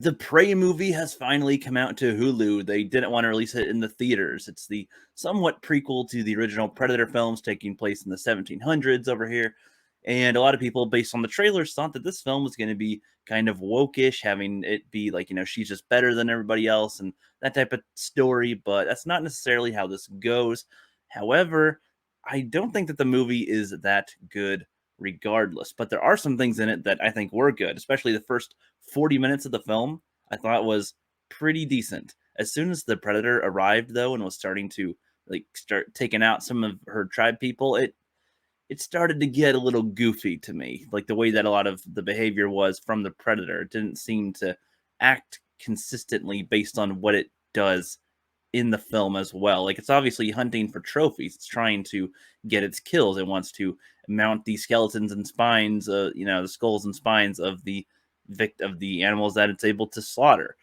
The Prey movie has finally come out to Hulu. They didn't want to release it in the theaters. It's the somewhat prequel to the original Predator films taking place in the 1700s over here. And a lot of people, based on the trailers, thought that this film was going to be kind of wokish, having it be like, she's just better than everybody else and that type of story. But that's not necessarily how this goes. However, I don't think that the movie is that good regardless. But there are some things in it that I think were good, especially the first 40 minutes of the film I thought was pretty decent. As soon as the Predator arrived though and was starting to start taking out some of her tribe people, it started to get a little goofy to me. Like the way that a lot of the behavior was from the Predator. It didn't seem to act consistently based on what it does in the film as well. Like it's obviously hunting for trophies. It's trying to get its kills. It wants to mount the skeletons and spines, the skulls and spines of the animals that it's able to slaughter.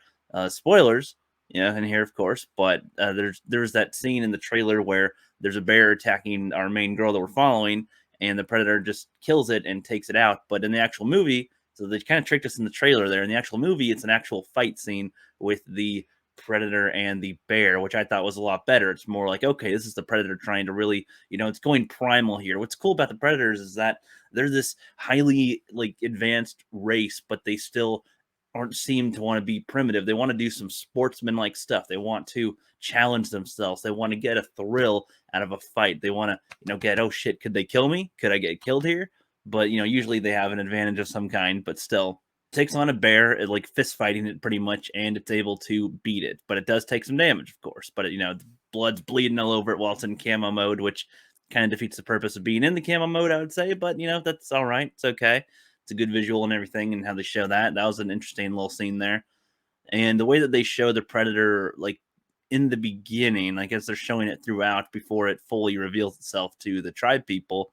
Spoilers, in here of course, but there's that scene in the trailer where there's a bear attacking our main girl that we're following, and the predator just kills it and takes it out. But in the actual movie, so they kind of tricked us in the trailer there. In the actual movie, it's an actual fight scene with the predator and the bear, which I thought was a lot better. It's more like, okay, this is the predator trying to really, it's going primal here. What's cool about the predators is that they're this highly like advanced race, but they still aren't seem to want to be primitive. They want to do some sportsman-like stuff. They want to challenge themselves. They want to get a thrill out of a fight. They want to, get, oh shit, could they kill me? Could I get killed here? But usually they have an advantage of some kind, but still takes on a bear, like fist fighting it pretty much, and it's able to beat it. But it does take some damage, of course. But the blood's bleeding all over it while it's in camo mode, which kind of defeats the purpose of being in the camo mode, I would say. But that's all right. It's okay. It's a good visual and everything, and how they show that. That was an interesting little scene there. And the way that they show the predator, like in the beginning, I guess they're showing it throughout before it fully reveals itself to the tribe people.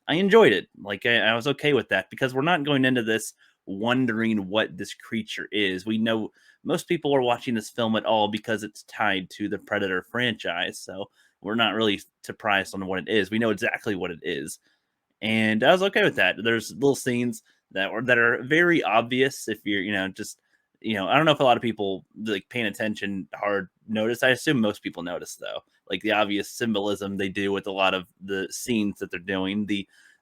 I enjoyed it. Like I was okay with that because we're not going into this wondering what this creature is. We know most people are watching this film at all because it's tied to the Predator franchise. So we're not really surprised on what it is. We know exactly what it is. And I was okay with that. There's little scenes that are very obvious if you're, just I don't know if a lot of people like paying attention hard notice. I assume most people notice though, like the obvious symbolism they do with a lot of the scenes that they're doing.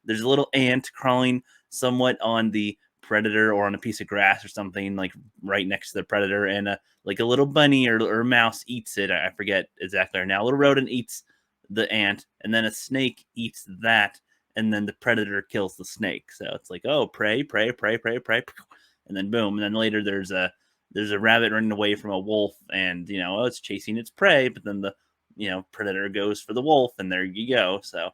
There's a little ant crawling somewhat on the predator or on a piece of grass or something like right next to the predator, and like a little bunny or mouse eats it. I forget exactly right now. A little rodent eats the ant, and then a snake eats that, and then the predator kills the snake. So it's like, oh, prey, prey, prey, prey, prey, and then boom, and then later there's a rabbit running away from a wolf, and oh, it's chasing its prey, but then the predator goes for the wolf, and there you go. So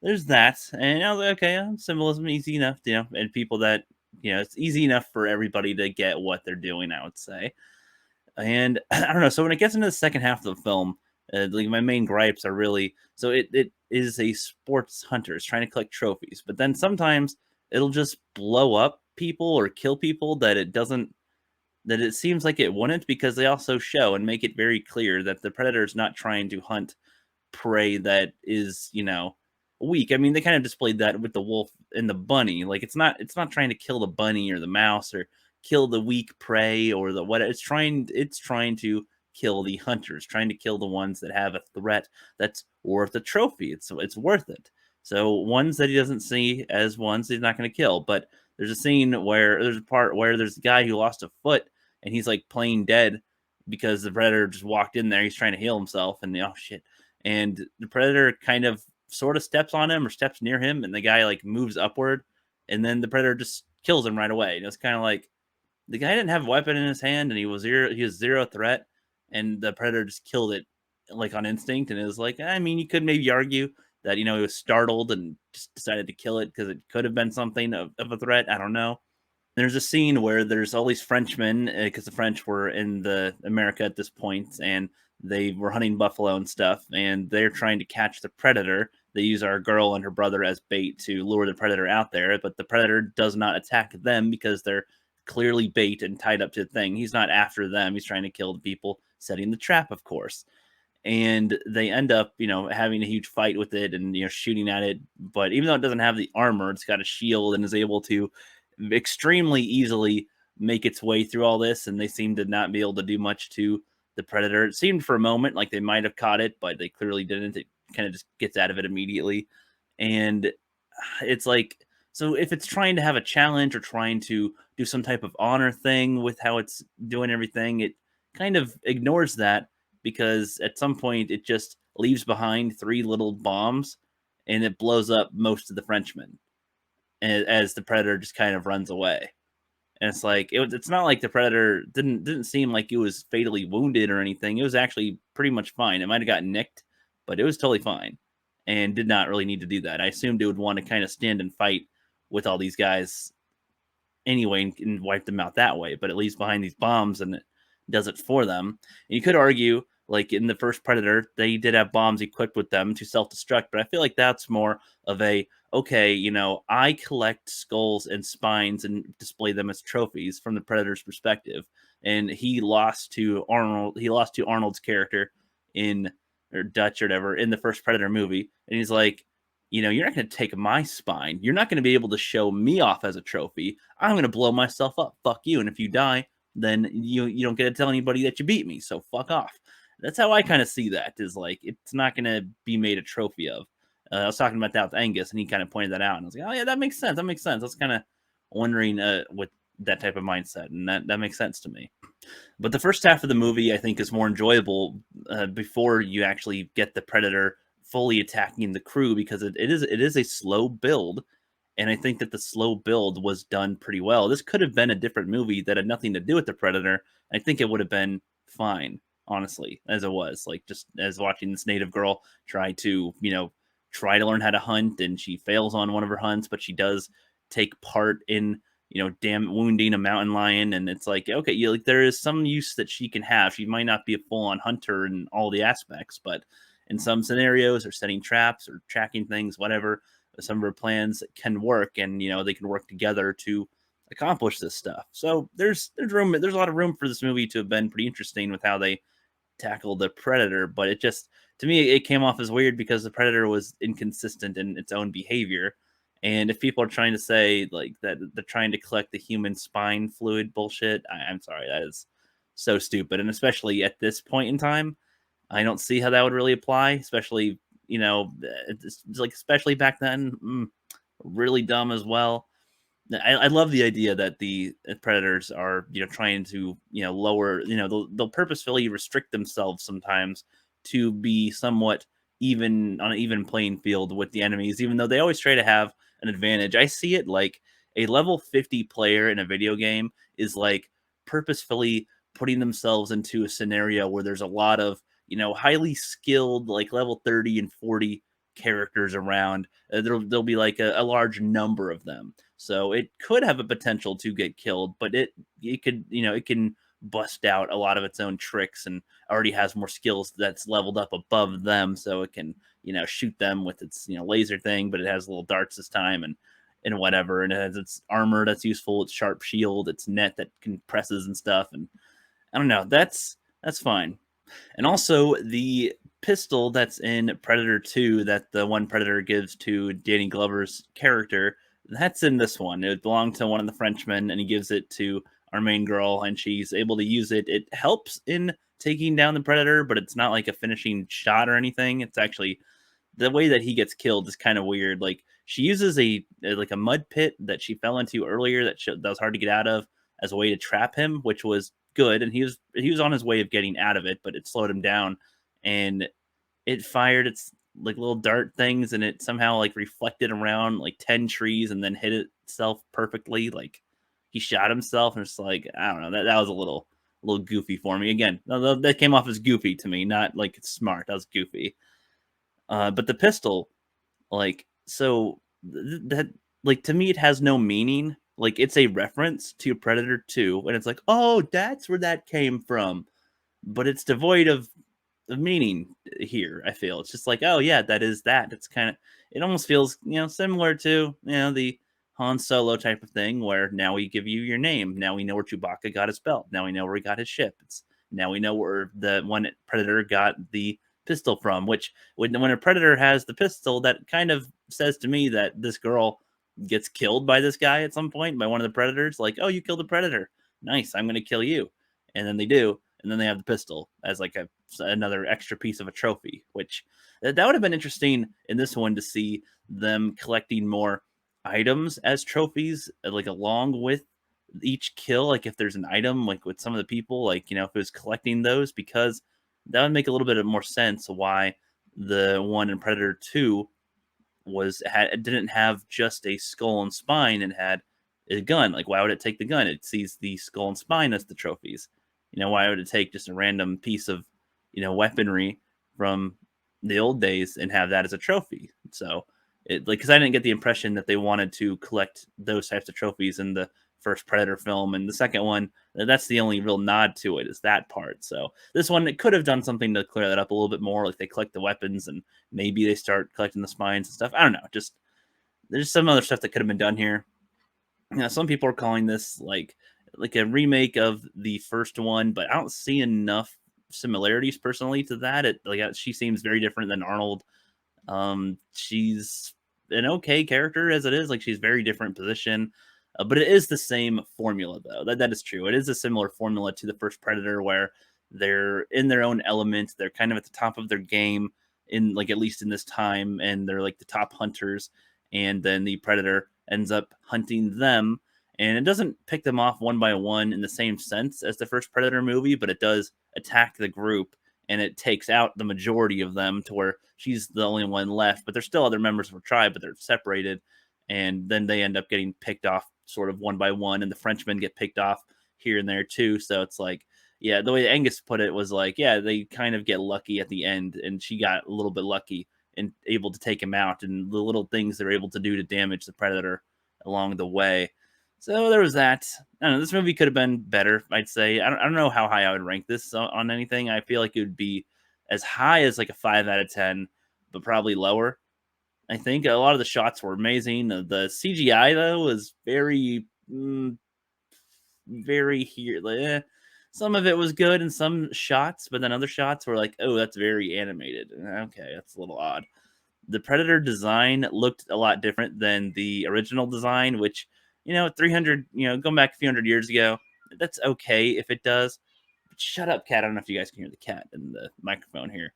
there's that, and I was like, okay, symbolism easy enough, and people that it's easy enough for everybody to get what they're doing, I would say. And I don't know. So when it gets into the second half of the film, like my main gripes are really so it is a sports hunter. It's trying to collect trophies, but then sometimes it'll just blow up people or kill people that it seems like it wouldn't, because they also show and make it very clear that the predator is not trying to hunt prey that is weak. I mean, they kind of displayed that with the wolf and the bunny. Like it's not trying to kill the bunny or the mouse or kill the weak prey or the what. It's trying to kill the hunters, trying to kill the ones that have a threat that's worth a trophy. It's worth it. So ones that he doesn't see as ones he's not going to kill. But there's a scene where there's a part where there's a guy who lost a foot and he's like playing dead because the predator just walked in there. He's trying to heal himself, and oh shit. And the predator kind of sort of steps on him or steps near him, and the guy like moves upward, and then the predator just kills him right away. And it's kind of like the guy didn't have a weapon in his hand, and he was zero threat, and the predator just killed it like on instinct. And it was like, I mean, you could maybe argue that he was startled and just decided to kill it because it could have been something of a threat. I don't know. There's a scene where there's all these Frenchmen, because the French were in the America at this point, and they were hunting buffalo and stuff, and they're trying to catch the predator. They use our girl and her brother as bait to lure the predator out there, but the predator does not attack them because they're clearly bait and tied up to the thing. He's not after them. He's trying to kill the people setting the trap, of course. And they end up, having a huge fight with it and, shooting at it. But even though it doesn't have the armor, it's got a shield and is able to extremely easily make its way through all this, and they seem to not be able to do much to the predator. It seemed for a moment like they might have caught it, but they clearly didn't. It kind of just gets out of it immediately. And it's like, so if it's trying to have a challenge or trying to do some type of honor thing with how it's doing everything, it kind of ignores that, because at some point it just leaves behind three little bombs and it blows up most of the Frenchmen as the predator just kind of runs away. And it's like it's not like the predator didn't seem like it was fatally wounded or anything. It was actually pretty much fine. It might have gotten nicked, but it was totally fine, and did not really need to do that. I assumed it would want to kind of stand and fight with all these guys anyway, and wipe them out that way. But it leaves behind these bombs and it does it for them. And you could argue, like in the first Predator, they did have bombs equipped with them to self destruct, but I feel like that's more of a, okay, I collect skulls and spines and display them as trophies from the Predator's perspective. And he lost to Arnold. He lost to Arnold's character in, or Dutch or whatever, in the first Predator movie, and he's like, you're not going to take my spine. You're not going to be able to show me off as a trophy. I'm going to blow myself up. Fuck you. And if you die, then you don't get to tell anybody that you beat me. So fuck off. That's how I kind of see that. Is like, it's not going to be made a trophy of. I was talking about that with Angus, and he kind of pointed that out, and I was like, oh yeah, that makes sense. That makes sense. I was kind of wondering with that type of mindset, and that makes sense to me. But the first half of the movie, I think, is more enjoyable before you actually get the predator fully attacking the crew, because it is a slow build, and I think that the slow build was done pretty well. This could have been a different movie that had nothing to do with the predator. I think it would have been fine, honestly, as it was. Like, just as watching this native girl try to learn how to hunt, and she fails on one of her hunts, but she does take part in damn wounding a mountain lion. And it's like, okay, like, there is some use that she can have. She might not be a full-on hunter in all the aspects, but in some scenarios, or setting traps or tracking things, whatever, some of her plans can work, and they can work together to accomplish this stuff. So there's a lot of room for this movie to have been pretty interesting with how they tackle the predator. But it just, to me, it came off as weird because the predator was inconsistent in its own behavior. And if people are trying to say like that they're trying to collect the human spine fluid bullshit, I'm sorry, that is so stupid. And especially at this point in time, I don't see how that would really apply. Especially, it's like, especially back then, really dumb as well. I love the idea that the predators are trying to lower, they'll purposefully restrict themselves sometimes to be somewhat even, on an even playing field with the enemies, even though they always try to have an advantage. I see it like a level 50 player in a video game is like purposefully putting themselves into a scenario where there's a lot of highly skilled, like level 30 and 40 characters around. There'll be like a large number of them, so it could have a potential to get killed, but it could, it can bust out a lot of its own tricks, and already has more skills that's leveled up above them, so it can shoot them with its laser thing, but it has little darts this time, and whatever, and it has its armor that's useful, its sharp shield, its net that compresses and stuff. And I don't know, that's fine. And also the pistol that's in Predator 2 that the one Predator gives to Danny Glover's character, that's in this one. It belonged to one of the Frenchmen, and he gives it to our main girl, and she's able to use it. It helps in taking down the Predator, but it's not like a finishing shot or anything. It's actually, the way that he gets killed is kind of weird. Like, she uses like a mud pit that she fell into earlier that was hard to get out of as a way to trap him, which was good, and he was on his way of getting out of it, but it slowed him down, and it fired its like little dart things, and it somehow like reflected around like 10 trees and then hit itself perfectly. Like, he shot himself, and it's like, I don't know, that was a little goofy for me. Again, that came off as goofy to me, not like it's smart. That was goofy. But the pistol, like, so that, like, to me, it has no meaning. Like, it's a reference to Predator 2, and it's like, oh, that's where that came from. But it's devoid of meaning here, I feel. It's just like, oh yeah, that is that. It's kind of, it almost feels, similar to, the Han Solo type of thing, where now we give you your name. Now we know where Chewbacca got his belt. Now we know where he got his ship. It's now we know where the one Predator got the pistol from, which when a Predator has the pistol, that kind of says to me that this girl gets killed by this guy at some point, by one of the Predators. Like, oh, you killed a Predator. nice, I'm gonna kill you, and then they do, and then they have the pistol as like another extra piece of a trophy, which that would have been interesting in this one to see them collecting more items as trophies, like along with each kill. Like if there's an item, like with some of the people, like if it was collecting those, because that would make a little bit of more sense why the one in Predator 2 didn't have just a skull and spine and had a gun. Like, why would it take the gun? It sees the skull and spine as the trophies. Why would it take just a random piece of weaponry from the old days and have that as a trophy? So because I didn't get the impression that they wanted to collect those types of trophies in the first Predator film, and the second one, that's the only real nod to it, is that part. So this one, it could have done something to clear that up a little bit more, like they collect the weapons and maybe they start collecting the spines and stuff. I don't know. Just there's some other stuff that could have been done here. Some people are calling this like a remake of the first one, but I don't see enough similarities personally to that. She seems very different than Arnold. She's an okay character as it is. Like, she's very different position, but it is the same formula though. That is true. It is a similar formula to the first Predator, where they're in their own element. They're kind of at the top of their game in, like, at least in this time, and they're like the top hunters. And then the Predator ends up hunting them, and it doesn't pick them off one by one in the same sense as the first Predator movie, but it does attack the group, and it takes out the majority of them to where she's the only one left. But there's still other members of her tribe, but they're separated, and then they end up getting picked off sort of one by one, and the Frenchmen get picked off here and there too. So it's like, yeah, the way Angus put it was like, yeah, they kind of get lucky at the end, and she got a little bit lucky and able to take him out, and the little things they're able to do to damage the Predator along the way. So there was that. I don't know. This movie could have been better, I'd say. I don't know how high I would rank this on anything. I feel like it would be as high as like a 5 out of 10, but probably lower. I think a lot of the shots were amazing. The CGI though was very, very here. Some of it was good in some shots, but then other shots were like, oh, that's very animated. Okay, that's a little odd. The Predator design looked a lot different than the original design, which, 300, going back a few hundred years ago, that's okay if it does. But shut up, cat. I don't know if you guys can hear the cat in the microphone here.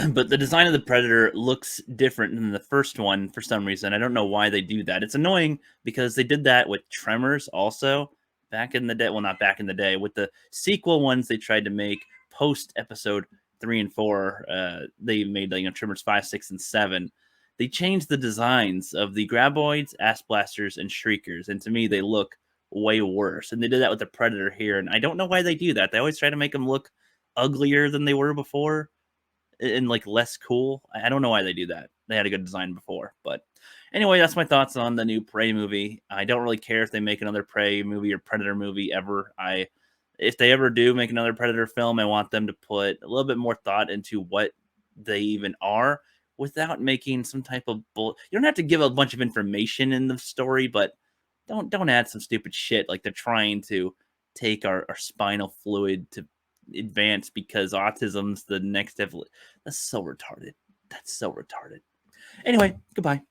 But the design of the Predator looks different than the first one for some reason. I don't know why they do that. It's annoying because they did that with Tremors also back in the day. Well, not back in the day. With the sequel ones they tried to make post episode 3 and 4, they made Tremors 5, 6, and 7. They changed the designs of the Graboids, Ass Blasters, and Shriekers, and to me they look way worse. And they did that with the Predator here, and I don't know why they do that. They always try to make them look uglier than they were before and like less cool. I don't know why they do that. They had a good design before, but anyway, that's my thoughts on the new Prey movie. I don't really care if they make another Prey movie or Predator movie ever. If they ever do make another Predator film, I want them to put a little bit more thought into what they even are without making some type of bull. You don't have to give a bunch of information in the story, but don't add some stupid shit like they're trying to take our spinal fluid to advance because autism's the next evolution. That's so retarded. That's so retarded. Anyway, goodbye.